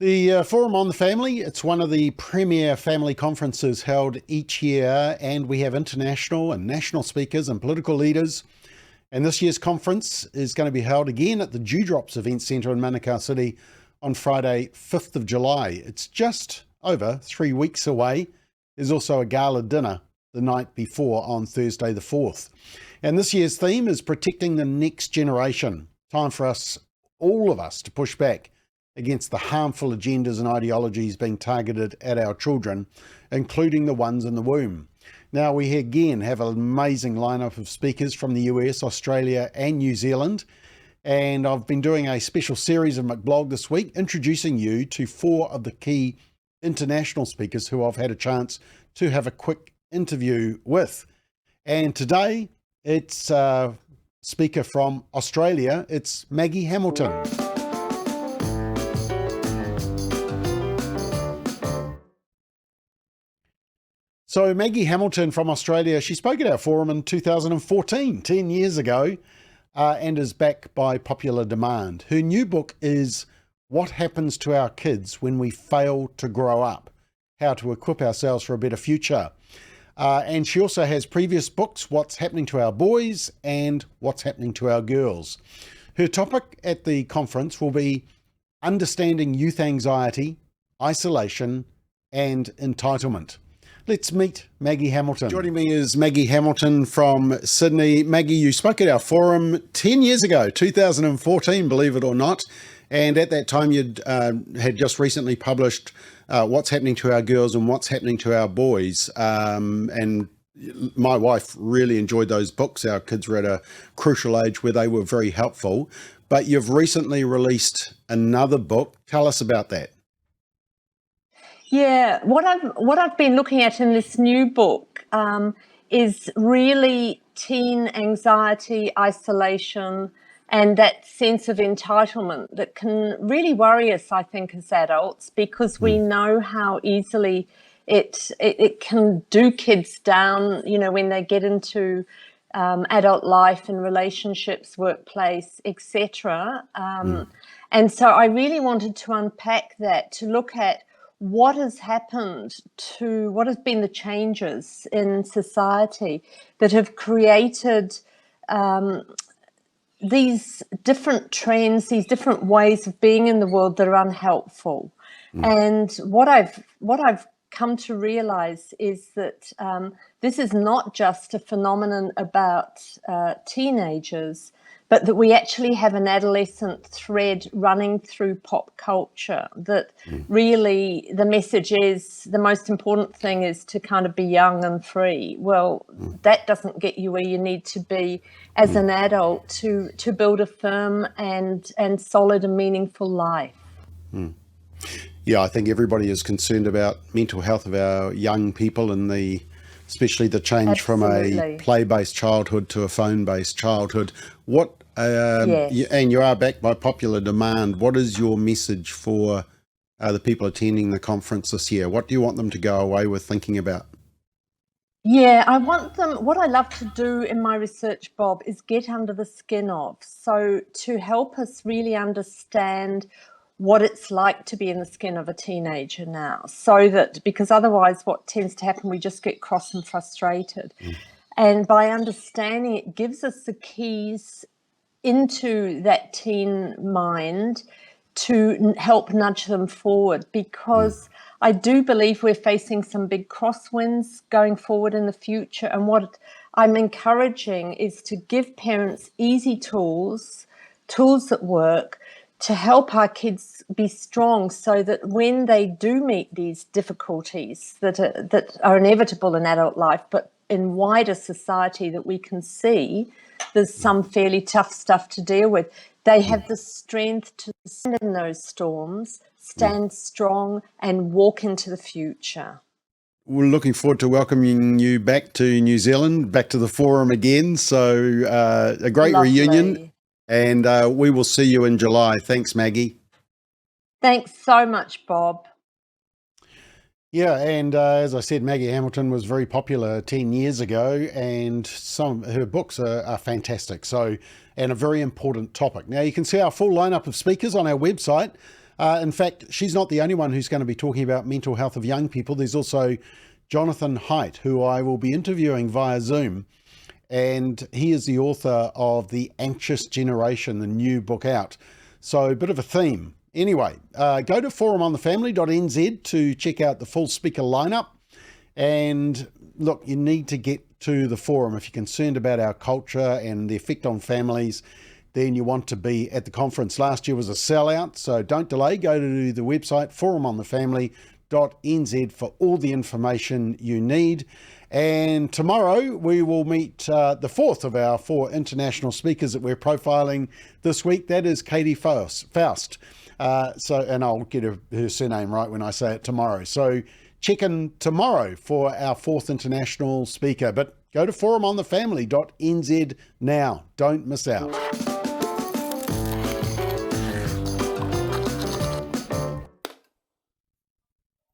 The Forum on the Family, it's one of the premier family conferences held each year, and we have international and national speakers and political leaders. And this year's conference is going to be held again at the Dewdrops Event Centre in Manukau City on Friday, 5th of July. It's just over 3 weeks away. There's also a gala dinner the night before on Thursday the 4th. And this year's theme is protecting the next generation. Time for us, all of us, to push back against the harmful agendas and ideologies being targeted at our children, including the ones in the womb. Now, we again have an amazing lineup of speakers from the US, Australia and New Zealand. And I've been doing a special series of McBLOG this week, introducing you to 4 of the key international speakers who I've had a chance to have a quick interview with. And today, it's a speaker from Australia. It's Maggie Hamilton. So Maggie Hamilton from Australia, she spoke at our forum in 2014, 10 years ago, and is back by popular demand. Her new book is What Happens to Our Kids When We Fail to Grow Up, How to Equip Ourselves for a Better Future. And she also has previous books, What's Happening to Our Boys and What's Happening to Our Girls. Her topic at the conference will be understanding youth anxiety, isolation, and entitlement. Let's meet Maggie Hamilton. Joining me is Maggie Hamilton from Sydney. Maggie, you spoke at our forum 10 years ago, 2014, believe it or not. And at that time, you'd had just recently published What's Happening to Our Girls and What's Happening to Our Boys. And my wife really enjoyed those books. Our kids were at a crucial age where they were very helpful. But you've recently released another book. Tell us about that. Yeah, what I've been looking at in this new book is really teen anxiety, isolation, and that sense of entitlement that can really worry us, I think, as adults, because we know how easily it can do kids down, you know, when they get into adult life and relationships, workplace, etc. And so I really wanted to unpack that, to look at what has happened to, what has been the changes in society that have created these different trends, these different ways of being in the world that are unhelpful. And what I've come to realize is that this is not just a phenomenon about teenagers, but that we actually have an adolescent thread running through pop culture, that really the message is the most important thing is to kind of be young and free. Well, that doesn't get you where you need to be as an adult to build a firm and solid and meaningful life. Yeah, I think everybody is concerned about mental health of our young people and especially the change from a play-based childhood to a phone-based childhood. What Yes. and you are backed by popular demand. What is your message for the people attending the conference this year? What do you want them to go away with thinking about? Yeah, I want them, what I love to do in my research, Bob, is get under the skin of. So to help us really understand what it's like to be in the skin of a teenager now, so that, because otherwise what tends to happen, we just get cross and frustrated. And by understanding it gives us the keys into that teen mind to help nudge them forward, because I do believe we're facing some big crosswinds going forward in the future. And what I'm encouraging is to give parents easy tools that work, to help our kids be strong, so that when they do meet these difficulties that are inevitable in adult life, but in wider society that we can see, there's some fairly tough stuff to deal with. They have the strength to stand in those storms, stand strong, and walk into the future. We're looking forward to welcoming you back to New Zealand, back to the forum again. So a great reunion, and we will see you in July. Thanks, Maggie. Thanks so much, Bob. Yeah, and as I said, Maggie Hamilton was very popular 10 years ago, and some of her books are fantastic. So, and a very important topic. Now, you can see our full lineup of speakers on our website. In fact, she's not the only one who's going to be talking about mental health of young people. There's also Jonathan Haidt, who I will be interviewing via Zoom. And he is the author of The Anxious Generation, the new book out. So a bit of a theme. Anyway, go to forumonthefamily.nz to check out the full speaker lineup. And look, you need to get to the forum. If you're concerned about our culture and the effect on families, then you want to be at the conference. Last year was a sellout, so don't delay. Go to the website, forumonthefamily.nz, for all the information you need. And tomorrow we will meet the fourth of our 4 international speakers that we're profiling this week. That is Katie Faust. And I'll get her surname right when I say it tomorrow. So check in tomorrow for our 4th international speaker. But go to forumonthefamily.nz now. Don't miss out.